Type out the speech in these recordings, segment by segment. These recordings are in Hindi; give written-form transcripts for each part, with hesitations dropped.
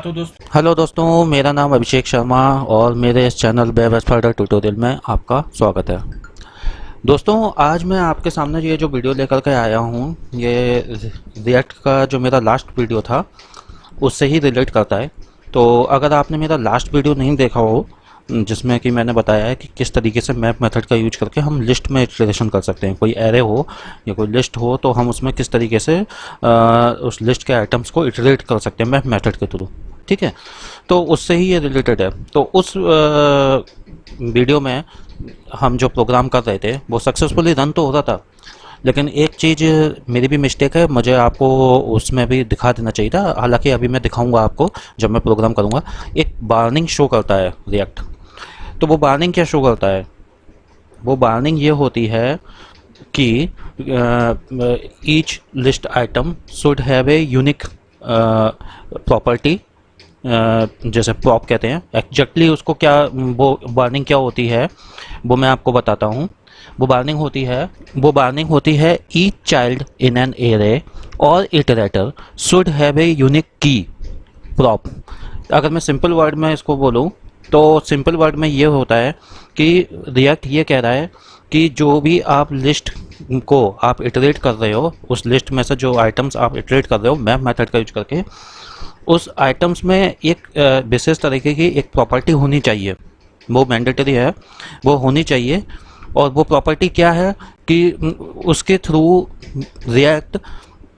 तो दोस्तों हेलो दोस्तों, मेरा नाम अभिषेक शर्मा और मेरे इस चैनल वेब एक्सपर्ट ट्यूटोरियल में आपका स्वागत है। दोस्तों, आज मैं आपके सामने ये जो वीडियो लेकर के आया हूँ, ये रिएक्ट का जो मेरा लास्ट वीडियो था उससे ही रिलेट करता है। तो अगर आपने मेरा लास्ट वीडियो नहीं देखा हो, जिसमें कि मैंने बताया है कि किस तरीके से मैप मेथड का यूज करके हम लिस्ट में इटरेशन कर सकते हैं, कोई एरे हो या कोई लिस्ट हो तो हम उसमें किस तरीके से उस लिस्ट के आइटम्स को इटरेट कर सकते हैं मैप मेथड के थ्रू। ठीक है, तो उससे ही ये रिलेटेड है। तो उस वीडियो में हम जो प्रोग्राम कर रहे थे वो सक्सेसफुली रन तो हो रहा था, लेकिन एक चीज़ मेरी भी मिस्टेक है, मुझे आपको उसमें भी दिखा देना चाहिए था। हालांकि अभी मैं दिखाऊंगा आपको जब मैं प्रोग्राम करूंगा। एक वार्निंग शो करता है रिएक्ट। तो वो वार्निंग क्या शो करता है? वो वार्निंग ये होती है कि each list item should have a unique property, जैसे प्रॉप कहते हैं। एग्जैक्टली उसको क्या, वो वार्निंग क्या होती है वो मैं आपको बताता हूँ। वो वार्निंग होती है each child in an array or iterator should have a unique key prop. अगर मैं सिंपल वर्ड में इसको बोलूँ तो सिंपल वर्ड में ये होता है कि रिएक्ट ये कह रहा है कि जो भी आप लिस्ट को आप इटरेट कर रहे हो, उस लिस्ट में से जो आइटम्स आप इटरेट कर रहे हो मैप मेथड का यूज करके, उस आइटम्स में एक विशेष तरीके की एक प्रॉपर्टी होनी चाहिए। वो मैंडेटरी है, वो होनी चाहिए। और वो प्रॉपर्टी क्या है कि उसके थ्रू रिएक्ट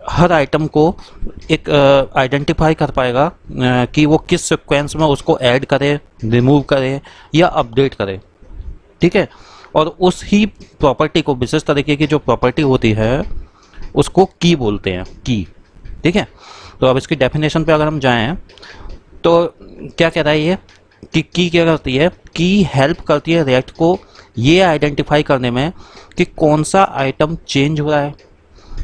हर आइटम को एक आइडेंटिफाई कर पाएगा कि वो किस सीक्वेंस में उसको ऐड करे, रिमूव करे या अपडेट करे। ठीक है, और उस ही प्रॉपर्टी को, विशेष तरीके की जो प्रॉपर्टी होती है उसको की बोलते हैं, की। ठीक है, तो अब इसकी डेफिनेशन पे अगर हम जाएं तो क्या कह रहा है ये कि की क्या करती है? की हेल्प करती है रिएक्ट को ये आइडेंटिफाई करने में कि कौन सा आइटम चेंज हो रहा है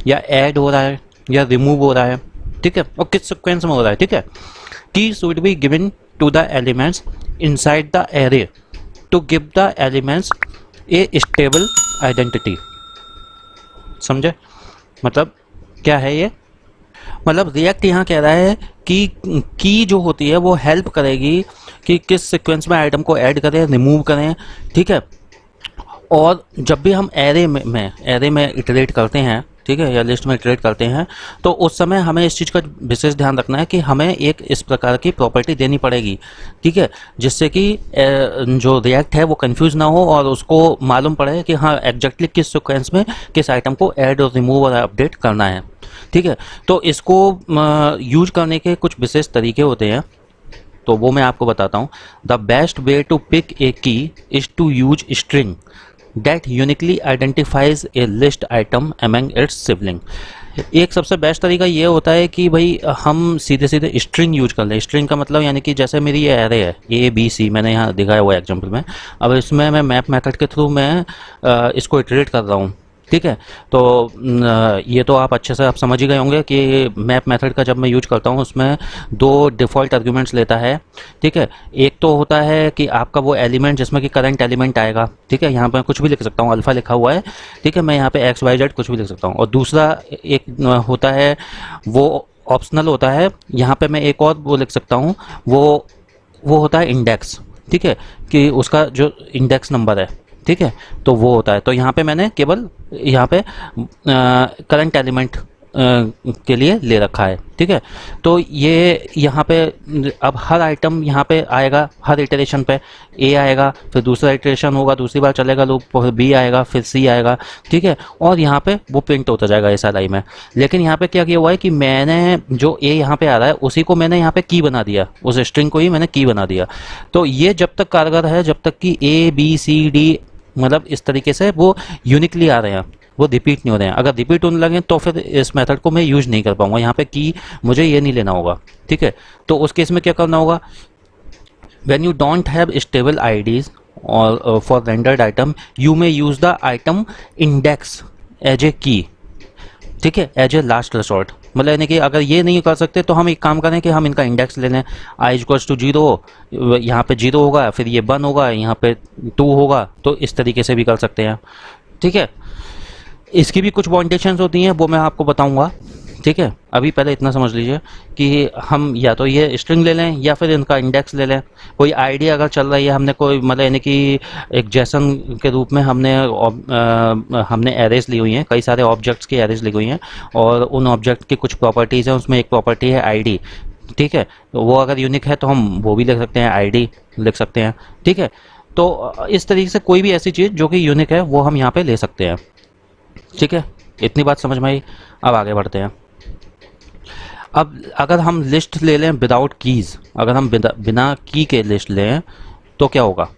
या ऐड हो रहा है या रिमूव हो रहा है। ठीक है, और किस सीक्वेंस में हो रहा है। ठीक है, key should be given to the elements inside the array to give the elements a stable identity. समझे? मतलब क्या है ये? मतलब रिएक्ट यहाँ कह रहा है कि की जो होती है वो हेल्प करेगी कि किस सीक्वेंस में आइटम को ऐड करें, रिमूव करें। ठीक है, और जब भी हम एरे में इटरेट करते हैं, ठीक है, या लिस्ट में इटरेट करते हैं, तो उस समय हमें इस चीज़ का विशेष ध्यान रखना है कि हमें एक इस प्रकार की प्रॉपर्टी देनी पड़ेगी। ठीक है, जिससे कि जो रिएक्ट है वो कंफ्यूज ना हो और उसको मालूम पड़े कि हाँ एग्जैक्टली किस सीक्वेंस में किस आइटम को ऐड और रिमूव और अपडेट करना है। ठीक है, तो इसको यूज करने के कुछ विशेष तरीके होते हैं, तो वो मैं आपको बताता हूँ। The best way to pick a key is to use string that uniquely identifies a list item among its sibling. एक सबसे बेस्ट तरीका ये होता है कि भाई हम सीधे सीधे स्ट्रिंग यूज कर लें। स्ट्रिंग का मतलब यानी कि जैसे मेरी ये एरे है ABC, मैंने यहाँ दिखाया हुआ एग्जाम्पल में। अब इसमें मैं मैप मेथड के थ्रू मैं इसको इटरेट कर रहा हूँ। ठीक है, तो ये तो आप अच्छे से आप समझ ही गए होंगे कि मैप मेथड का जब मैं यूज करता हूँ उसमें दो डिफ़ॉल्ट आर्ग्यूमेंट्स लेता है। ठीक है, एक तो होता है कि आपका वो एलिमेंट जिसमें कि करंट एलिमेंट आएगा। ठीक है, यहाँ पर कुछ भी लिख सकता हूँ, अल्फ़ा लिखा हुआ है। ठीक है, मैं यहाँ पे XYZ कुछ भी लिख सकता हूँ। और दूसरा एक होता है, वो ऑप्शनल होता है। यहाँ पे मैं एक और वो लिख सकता हूँ, वो होता है इंडेक्स। ठीक है, कि उसका जो इंडेक्स नंबर है, ठीक है, तो वो होता है। तो यहाँ पे मैंने केवल यहाँ पे करंट एलिमेंट के लिए ले रखा है। ठीक है, तो ये यहाँ पे अब हर आइटम यहाँ पे आएगा, हर इटरेशन पे A आएगा, फिर दूसरा इटरेशन होगा, दूसरी बार चलेगा लूप, फिर B आएगा, फिर C आएगा। ठीक है, और यहाँ पे वो प्रिंट होता जाएगा SRI में। लेकिन यहाँ पे क्या किया हुआ है कि मैंने जो A यहाँ पे आ रहा है उसी को मैंने यहाँ पे की बना दिया, उस स्ट्रिंग को ही मैंने की बना दिया। तो ये जब तक कारगर है जब तक कि A B C D मतलब इस तरीके से वो यूनिकली आ रहे हैं, वो रिपीट नहीं हो रहे हैं। अगर रिपीट होने लगे तो फिर इस मेथड को मैं यूज नहीं कर पाऊंगा। यहाँ पे की मुझे ये नहीं लेना होगा। ठीक है, तो उस केस में क्या करना होगा? When you don't have stable IDs और for rendered item you may use the item index as a key. ठीक है, एज ए लास्ट रिसोर्ट। मतलब यानी कि अगर ये नहीं कर सकते तो हम एक काम करें कि हम इनका इंडेक्स ले लें। I=0, यहाँ पे 0 होगा, फिर ये 1 होगा, यहाँ पे 2 होगा। तो इस तरीके से भी कर सकते हैं। ठीक है, इसकी भी कुछ बाउंडेशंस होती हैं, वो मैं आपको बताऊंगा ठीक है, अभी पहले इतना समझ लीजिए कि हम या तो ये स्ट्रिंग ले लें या फिर इनका इंडेक्स ले लें। कोई आईडी अगर चल रही है, हमने कोई मतलब यानी कि एक जेसन के रूप में हमने एरेज ली हुई हैं, कई सारे ऑब्जेक्ट्स की एरेज ली हुई हैं, और उन ऑब्जेक्ट की कुछ प्रॉपर्टीज़ हैं, उसमें एक प्रॉपर्टी है आईडी। ठीक है, वो अगर यूनिक है तो हम वो भी लिख सकते हैं, आईडी लिख सकते हैं। ठीक है, तो इस तरीके से कोई भी ऐसी चीज़ जो कि यूनिक है वो हम यहाँ पे ले सकते हैं। ठीक है, इतनी बात समझ में आई। अब आगे बढ़ते हैं। अब अगर हम लिस्ट ले लें विदाउट कीज़, अगर हम बिना की के लिस्ट लें तो क्या होगा।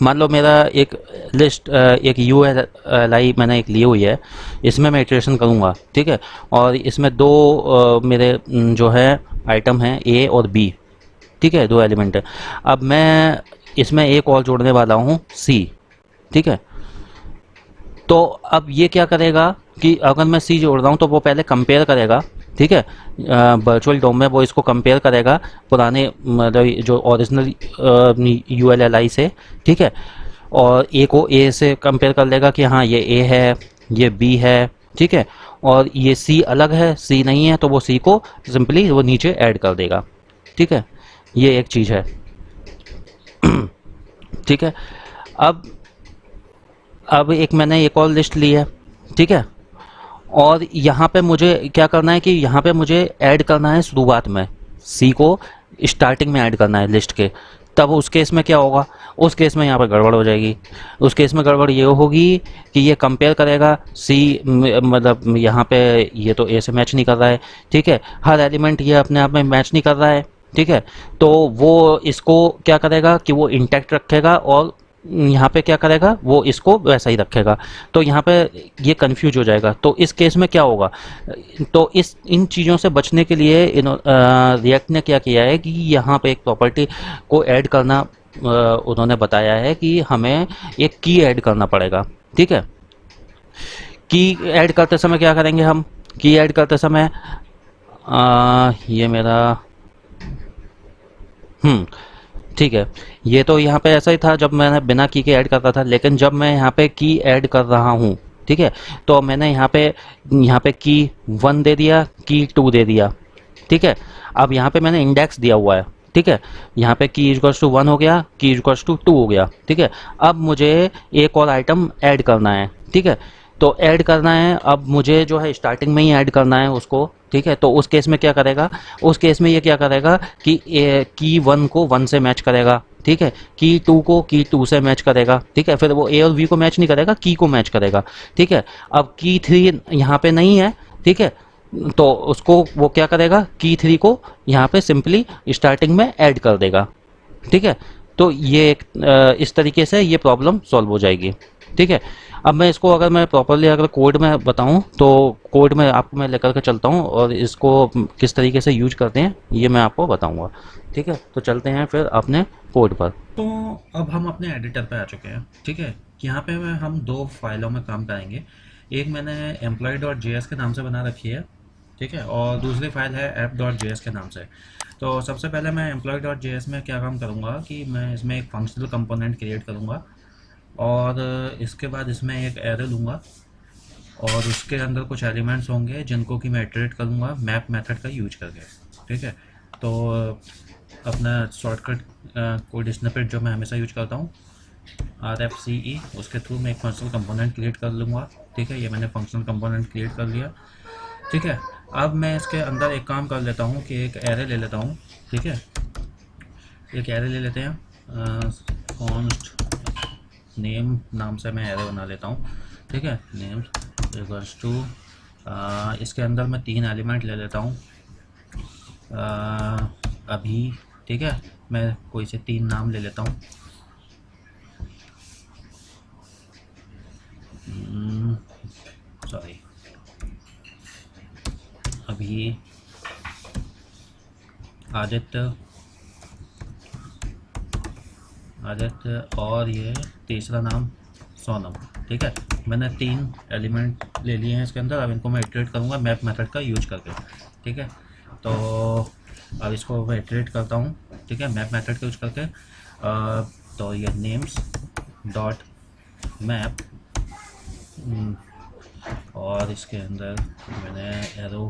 मान लो मेरा एक लिस्ट एक यू एल आई मैंने एक ली हुई है, इसमें मैं इटरेशन करूँगा। ठीक है, और इसमें दो मेरे जो है आइटम हैं ए और बी। ठीक है, दो एलिमेंट है। अब मैं इसमें एक और जोड़ने वाला हूँ सी। ठीक है, तो अब ये क्या करेगा कि अगर मैं सी जोड़ रहा हूँ तो वो पहले कंपेयर करेगा। ठीक है, वर्चुअल डोम में वो इसको कंपेयर करेगा पुराने मतलब जो original U L L I से। ठीक है, और ए को ए से कंपेयर कर लेगा कि हाँ ये ए है, ये बी है। ठीक है, और ये सी अलग है, सी नहीं है, तो वो सी को सिंपली वो नीचे ऐड कर देगा। ठीक है, ये एक चीज़ है। ठीक है, अब एक मैंने एक और लिस्ट ली है। ठीक है, और यहाँ पे मुझे क्या करना है कि यहाँ पे मुझे ऐड करना है शुरुआत में, सी को स्टार्टिंग में ऐड करना है लिस्ट के। तब उस केस में क्या होगा, उस केस में यहाँ पे गड़बड़ हो जाएगी। उस केस में गड़बड़ ये होगी कि ये कंपेयर करेगा सी, मतलब यहाँ पे ये तो ए से मैच नहीं कर रहा है। ठीक है, हर एलिमेंट ये अपने आप में मैच नहीं कर रहा है। ठीक है, तो वो इसको क्या करेगा कि वो इंटैक्ट रखेगा, और यहाँ पे क्या करेगा वो इसको वैसा ही रखेगा। तो यहाँ पे ये कंफ्यूज हो जाएगा। तो इस केस में क्या होगा, तो इस इन चीज़ों से बचने के लिए रिएक्ट ने क्या किया है कि यहाँ पे एक प्रॉपर्टी को ऐड करना उन्होंने बताया है कि हमें एक की ऐड करना पड़ेगा। ठीक है, की ऐड करते समय क्या करेंगे हम, की ऐड करते समय ये मेरा ठीक है, ये तो यहाँ पे ऐसा ही था जब मैंने बिना की के ऐड करता था, लेकिन जब मैं यहाँ पे की ऐड कर रहा हूँ, ठीक है, तो मैंने यहाँ पे की 1 दे दिया, की 2 दे दिया। ठीक है, अब यहाँ पे मैंने इंडेक्स दिया हुआ है। ठीक है, यहाँ पे की इक्वल्स टू 1 हो गया, की इक्वल्स टू 2 हो गया। ठीक है, अब मुझे एक और आइटम ऐड करना है। ठीक है, तो ऐड करना है, अब मुझे जो है स्टार्टिंग में ही ऐड करना है उसको। ठीक है, तो उस केस में क्या करेगा, उस केस में ये क्या करेगा कि की 1 को 1 से मैच करेगा। ठीक है, की 2 को की 2 से मैच करेगा। ठीक है, फिर वो ए और बी को मैच नहीं करेगा, की को मैच करेगा। ठीक है, अब की 3 यहाँ पे नहीं है। ठीक है, तो उसको वो क्या करेगा, की 3 को यहाँ पे सिंपली स्टार्टिंग में ऐड कर देगा। ठीक है, तो ये एक इस तरीके से ये प्रॉब्लम सॉल्व हो जाएगी। ठीक है, अब मैं इसको अगर मैं प्रॉपरली अगर कोड में बताऊं तो कोड में आपको मैं लेकर के चलता हूं, और इसको किस तरीके से यूज करते हैं ये मैं आपको बताऊंगा। ठीक है, तो चलते हैं फिर अपने कोड पर। तो अब हम अपने एडिटर पे आ चुके हैं। ठीक है, यहाँ पे हम दो फाइलों में काम करेंगे। एक मैंने employee.js के नाम से बना रखी है। ठीक है, और दूसरी फाइल है app.js के नाम से। तो सबसे पहले मैं employee.js में क्या काम करूँगा कि मैं इसमें एक फंक्शनल कंपोनेंट क्रिएट करूँगा, और इसके बाद इसमें एक एरे लूँगा, और उसके अंदर कुछ एलिमेंट्स होंगे जिनको कि मैं इटरेट करूँगा मैप मेथड का यूज करके। ठीक है, तो अपना शॉर्टकट कोड स्निपेट जो मैं हमेशा यूज करता हूँ RFCE, उसके थ्रू मैं एक फंक्शनल कंपोनेंट क्रिएट कर लूँगा। ठीक है, ये मैंने फंक्शनल कंपोनेंट क्रिएट कर लिया। ठीक है, अब मैं इसके अंदर एक काम कर लेता हूँ कि एक एरे ले लेता हूँ। ठीक है, एक एरे ले लेते हैं, कॉन्स्ट नेम नाम से मैं एरे बना लेता हूँ। ठीक है, नेम इक्वल्स टू इसके अंदर मैं 3 एलिमेंट ले लेता हूँ अभी। ठीक है, मैं कोई से 3 नाम ले लेता हूँ। सॉरी, अभी, आदित्य, और ये तीसरा नाम सोनम। ठीक है, मैंने 3 एलिमेंट ले लिए हैं इसके अंदर। अब इनको मैं इटरेट करूँगा मैप मेथड का यूज करके। ठीक है, तो अब इसको मैं इटरेट करता हूँ। ठीक है, मैप मेथड का यूज करके। तो ये नेम्स डॉट मैप, और इसके अंदर मैंने एरो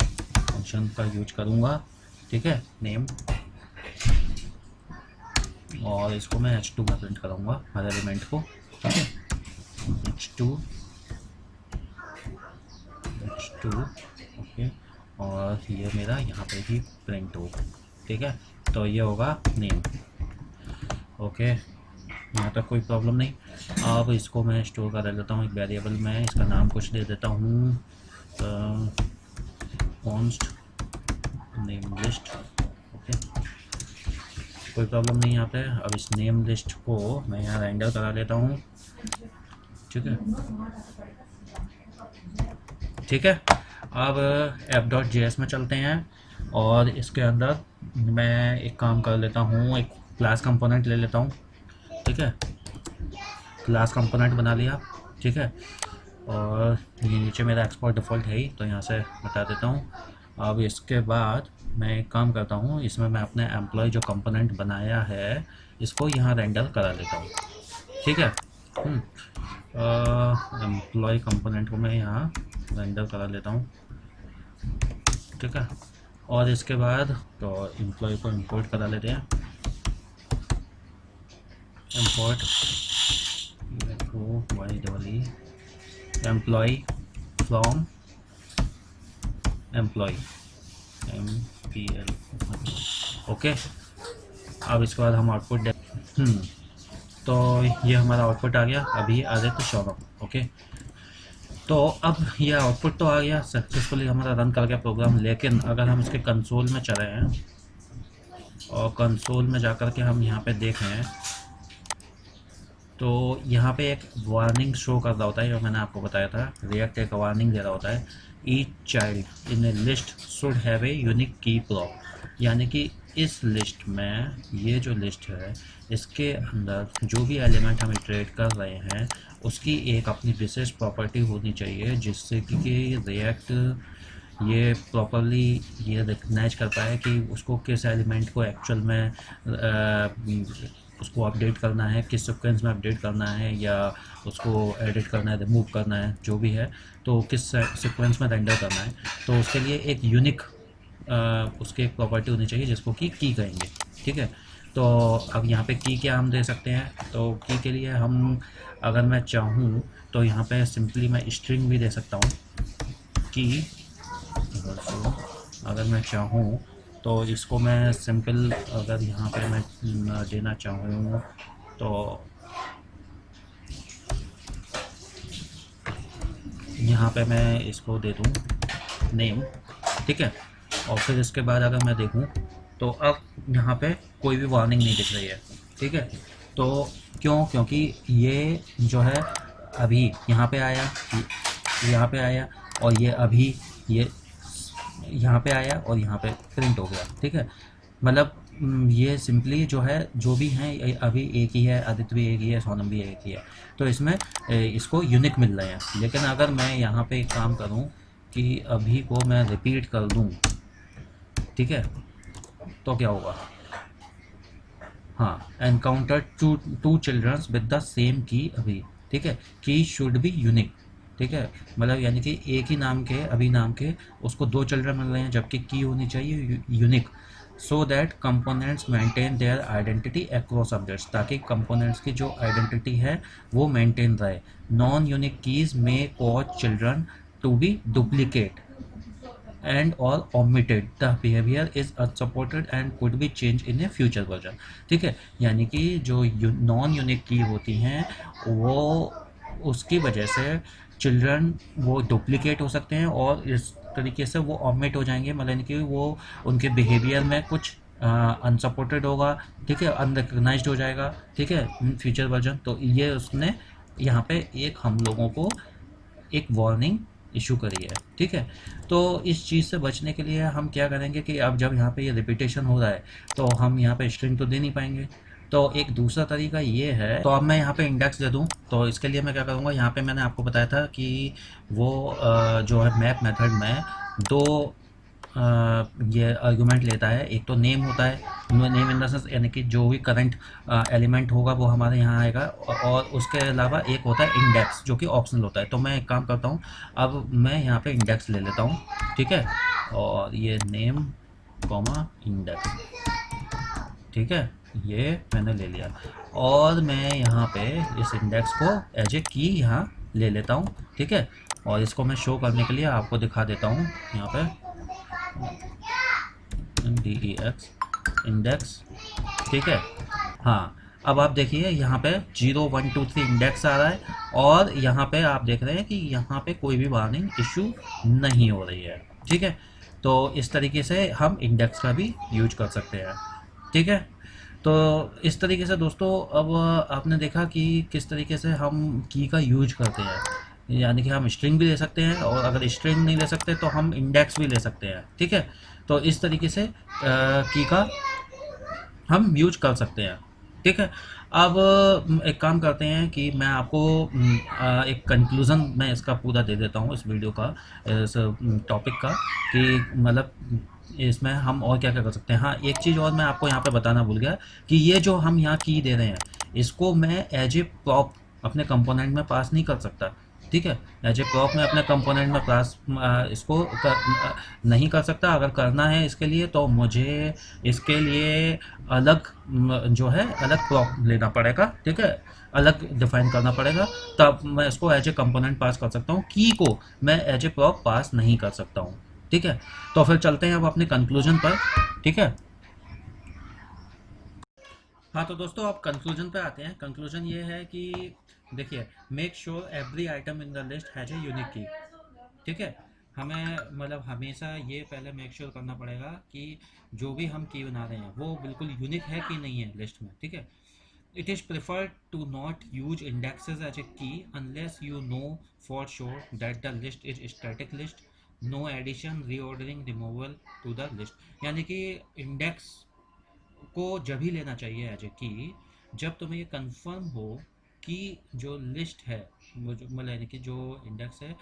फंक्शन का यूज करूँगा, ठीक है, नेम, और इसको मैं h2 में प्रिंट करूँगा हर एलिमेंट को, ठीक है, h2 ओके, और ये मेरा यहाँ पे भी प्रिंट हो, ठीक है। तो ये होगा नेम, ओके, यहाँ तक कोई प्रॉब्लम नहीं। अब इसको मैं स्टोर कर देता हूँ एक वेरिएबल में, इसका नाम कुछ दे देता हूँ, कॉन्स्ट नेम लिस्ट, ओके, कोई प्रॉब्लम नहीं यहाँ पे। अब इस नेम लिस्ट को मैं यहाँ रेंडर करा लेता हूँ, ठीक है, ठीक है। अब app.js में चलते हैं और इसके अंदर मैं एक काम कर लेता हूँ, एक क्लास कंपोनेंट ले लेता हूँ, ठीक है, क्लास कंपोनेंट बना लिया, ठीक है, और ये नीचे मेरा एक्सपोर्ट डिफ़ॉल्ट है ही, तो यहाँ से बता देता हूँ। अब इसके बाद मैं एक काम करता हूँ, इसमें मैं अपने एम्प्लॉय जो कंपोनेंट बनाया है इसको यहाँ रेंडर करा लेता हूँ, ठीक है। एम्प्लॉय कंपोनेंट को मैं यहाँ रेंडर करा लेता हूँ, ठीक है, और इसके बाद तो एम्प्लॉय को इंपोर्ट करा लेते हैं, import employ from employ MPL, okay. अब इसके बाद हम आउटपुट दे, तो ये हमारा आउटपुट आ गया, अभी आदित्य शौरभ, ओके। तो अब ये आउटपुट तो आ गया, सक्सेसफुली हमारा रन कर गया प्रोग्राम, लेकिन अगर हम इसके कंसोल में चले हैं और कंसोल में जाकर के हम यहाँ पे देखें तो यहाँ पे एक वार्निंग शो कर रहा होता है, जो मैंने आपको बताया था, रिएक्ट एक वार्निंग दे रहा होता है, each child in A list should have a unique key prop, यानी कि इस लिस्ट में, ये जो लिस्ट है इसके अंदर जो भी एलिमेंट हम इटरेट कर रहे हैं उसकी एक अपनी विशेष प्रॉपर्टी होनी चाहिए, जिससे कि रिएक्ट ये प्रॉपरली ये रिकग्नाइज कर पाए कि उसको किस एलिमेंट को एक्चुअल में उसको अपडेट करना है, किस सीक्वेंस में अपडेट करना है, या उसको एडिट करना है, रिमूव करना है, जो भी है, तो किस सीक्वेंस में रेंडर करना है। तो उसके लिए एक यूनिक उसकी एक प्रॉपर्टी होनी चाहिए जिसको कि की कहेंगे, ठीक है। तो अब यहाँ पे की क्या हम दे सकते हैं, तो की के लिए हम अगर मैं चाहूँ तो यहाँ पे सिंपली मैं स्ट्रिंग भी दे सकता हूँ की, अगर मैं चाहूँ तो इसको मैं सिंपल अगर यहाँ पे मैं देना चाहूँ तो यहाँ पे मैं इसको दे दूँ नेम, ठीक है, और फिर इसके बाद अगर मैं देखूँ तो अब यहाँ पे कोई भी वार्निंग नहीं दिख रही है, ठीक है। तो क्योंकि ये जो है अभी यहाँ पे आया, यहाँ पे आया, और ये अभी ये यहाँ पे आया और यहाँ पे प्रिंट हो गया, ठीक है। मतलब ये सिंपली जो है, जो भी हैं अभी एक ही है, आदित्य भी एक ही है, सोनम भी एक ही है, तो इसमें इसको यूनिक मिल रहे हैं। लेकिन अगर मैं यहाँ पे एक काम करूँ कि अभी को मैं रिपीट कर दूँ, ठीक है, तो क्या होगा, हाँ, encounter two childrens with the same key अभी, ठीक है, की शुड बी यूनिक, ठीक है, मतलब यानी कि एक ही नाम के, अभी नाम के, उसको दो चिल्ड्रन मिल रहे हैं, जबकि की होनी चाहिए unique, so that components maintain their identity across subjects, ताकि कंपोनेंट्स की जो आइडेंटिटी है वो मेंटेन रहे। Non unique keys may cause children to be duplicate and or omitted, the behavior is unsupported and could be changed in a future version, ठीक है। यानी कि जो नॉन यूनिक की होती हैं वो उसकी वजह से चिल्ड्रन वो डुप्लीकेट हो सकते हैं और इस तरीके से वो ओमिट हो जाएंगे, मतलब कि वो उनके बिहेवियर में कुछ अनसपोर्टेड होगा, ठीक है, अनरिकग्नाइज्ड हो जाएगा, ठीक है, फ्यूचर वर्जन। तो ये उसने यहाँ पे एक हम लोगों को एक वार्निंग इशू करी है, ठीक है। तो इस चीज़ से बचने के लिए हम क्या करेंगे कि अब जब यहाँ पे ये रिपीटेशन हो रहा है तो हम यहाँ पे स्ट्रिंग तो दे नहीं पाएंगे, तो एक दूसरा तरीका ये है, तो अब मैं यहाँ पे इंडेक्स दे दूँ, तो इसके लिए मैं क्या करूँगा, यहाँ पे मैंने आपको बताया था कि वो जो है मैप मेथड में दो ये आर्गुमेंट लेता है, एक तो नेम होता है, नेम इन द सेंस यानी कि जो भी करंट एलिमेंट होगा वो हमारे यहाँ आएगा, और उसके अलावा एक होता है इंडेक्स जो कि ऑप्शनल होता है। तो मैं एक काम करता हूँ, अब मैं यहाँ पे इंडेक्स ले लेता हूँ, ठीक है, और ये नेम कॉमा इंडेक्स, ठीक है, ये मैंने ले लिया। और मैं यहाँ पे इस इंडेक्स को एज ए की यहाँ ले लेता हूँ, ठीक है। और इसको मैं शो करने के लिए आपको दिखा देता हूँ यहाँ पे DEX इंडेक्स, ठीक है। हाँ, अब आप देखिए यहाँ पे 0 1 2 3 इंडेक्स आ रहा है, और यहाँ पे आप देख रहे हैं कि यहाँ पे कोई भी वार्निंग इशू नहीं हो रही है, ठीक है। तो इस तरीके से हम इंडेक्स का भी यूज कर सकते हैं, ठीक है। तो इस तरीके से दोस्तों, अब आपने देखा कि किस तरीके से हम की का यूज करते हैं, यानी कि हम स्ट्रिंग भी ले सकते हैं, और अगर स्ट्रिंग नहीं ले सकते तो हम इंडेक्स भी ले सकते हैं, ठीक है। तो इस तरीके से की का हम यूज कर सकते हैं, ठीक है। अब एक काम करते हैं कि मैं आपको एक कंक्लूज़न मैं इसका पूरा दे देता हूँ इस वीडियो का, इस टॉपिक का, कि मतलब इसमें हम और क्या क्या कर सकते हैं। हाँ, एक चीज़ और मैं आपको यहाँ पे बताना भूल गया कि ये जो हम यहाँ की दे रहे हैं, इसको मैं एज ए प्रॉप अपने कंपोनेंट में पास नहीं कर सकता, ठीक है। एज ए प्रॉप में अपने कंपोनेंट में पास इसको नहीं कर सकता। अगर करना है इसके लिए तो मुझे इसके लिए अलग जो है अलग प्रॉप लेना पड़ेगा, ठीक है, अलग डिफाइन करना पड़ेगा, तब मैं इसको एज ए कंपोनेंट पास कर सकता हूँ। की को मैं एज ए प्रॉप पास नहीं कर सकता हूँ, ठीक है। तो फिर चलते हैं अब अपने कंक्लूजन पर, ठीक है। हाँ, तो दोस्तों अब कंक्लूजन पे आते हैं। कंक्लूजन ये है कि देखिए, make sure every item in the list has a unique की, ठीक है। हमें मतलब हमेशा ये पहले मेक श्योर करना पड़ेगा कि जो भी हम की बना रहे हैं वो बिल्कुल यूनिक है कि नहीं है लिस्ट में, ठीक है। It is preferred to not use indexes as a key unless you know for sure that the list is static list, no addition reordering removal to the list. यानी कि इंडेक्स को जब ही लेना चाहिए एज ए की जब तुम्हें ये कंफर्म हो कि जो लिस्ट है, वो जो मतलब यानी कि जो इंडेक्स है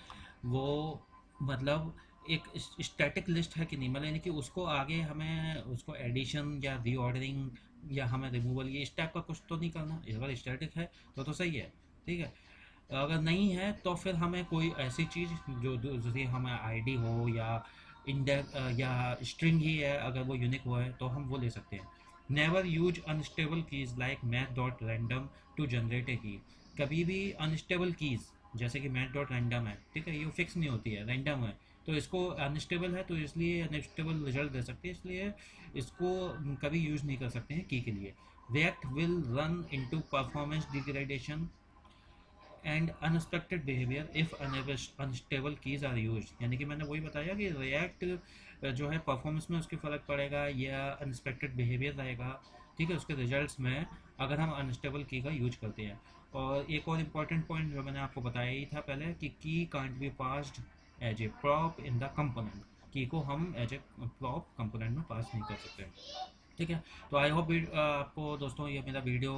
वो मतलब एक स्टैटिक लिस्ट है कि नहीं, मतलब यानी कि उसको आगे हमें उसको एडिशन या रीऑर्डरिंग या हमें रिमूवल ये इस टाइप का कुछ तो नहीं करना। अगर स्टैटिक है तो सही है, ठीक है। अगर नहीं है तो फिर हमें कोई ऐसी चीज़ जो दूसरी हमें आईडी हो या इंडेक्स या स्ट्रिंग ही है, अगर वो यूनिक हो है तो हम वो ले सकते हैं। Never use unstable keys like Math dot random to generate a key. कभी भी अनस्टेबल कीज जैसे कि मैथ डॉट रैंडम है, ठीक है, ये फिक्स नहीं होती है, रैंडम है, तो इसको अनस्टेबल है तो इसलिए अनस्टेबल रिजल्ट दे सकती है, इसलिए इसको कभी यूज़ नहीं कर सकते हैं की के लिए। React will run into performance degradation and unexpected behaviour if unstable keys are use. यानी कि मैंने वही बताया कि रिएक्ट जो है परफॉर्मेंस में उसके फ़र्क पड़ेगा या अनएक्सपेक्टेड बिहेवियर रहेगा, ठीक है, उसके रिजल्ट्स में, अगर हम अनस्टेबल की का यूज करते हैं। और एक और इम्पॉर्टेंट पॉइंट जो मैंने आपको बताया ही था पहले कि key can't be passed as a prop in the component. Key को हम एज ए प्रॉप कंपोनेंट में पास नहीं कर सकते, ठीक है। तो आई होप आपको दोस्तों ये मेरा वीडियो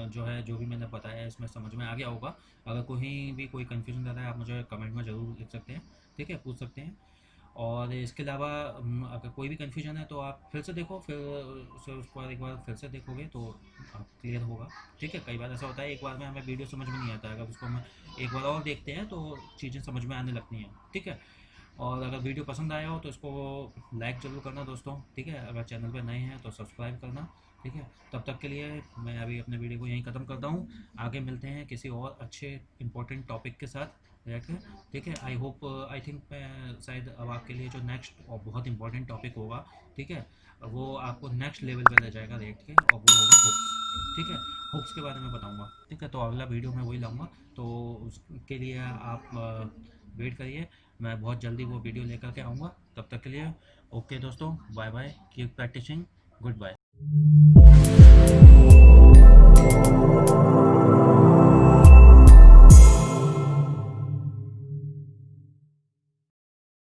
जो है जो भी मैंने बताया है इसमें समझ में आ गया होगा। अगर कहीं भी कोई कन्फ्यूजन रहता है आप मुझे कमेंट में ज़रूर लिख सकते हैं, ठीक है, पूछ सकते हैं। और इसके अलावा अगर कोई भी कन्फ्यूजन है तो आप फिर से देखो, फिर उसे उसको एक बार फिर से देखोगे तो आप क्लियर होगा, ठीक है। कई बार ऐसा होता है एक बार में हमें वीडियो समझ में नहीं आता है, अगर उसको हम एक बार और देखते हैं तो चीज़ें समझ में आने लगती हैं, ठीक है। और अगर वीडियो पसंद आया हो तो इसको लाइक ज़रूर करना दोस्तों, ठीक है। अगर चैनल पर नए हैं तो सब्सक्राइब करना, ठीक है। तब तक के लिए मैं अभी अपने वीडियो को यहीं ख़त्म करता हूँ। आगे मिलते हैं किसी और अच्छे इंपॉर्टेंट टॉपिक के साथ रहकर, ठीक है। आई होप आई थिंक मैं शायद अब आपके लिए जो नेक्स्ट और बहुत इंपॉर्टेंट टॉपिक होगा, ठीक है, वो आपको नेक्स्ट लेवल पर ले जाएगा रेट के, और वो होगा हुक्स, ठीक है। हुक्स के बारे में बताऊँगा, ठीक है। तो अगला वीडियो में वही लाऊँगा, तो उसके लिए आप वेट करिए, मैं बहुत जल्दी वो वीडियो लेकर के आऊँगा। तब तक के लिए ओके दोस्तों, bye bye, keep practicing, good bye.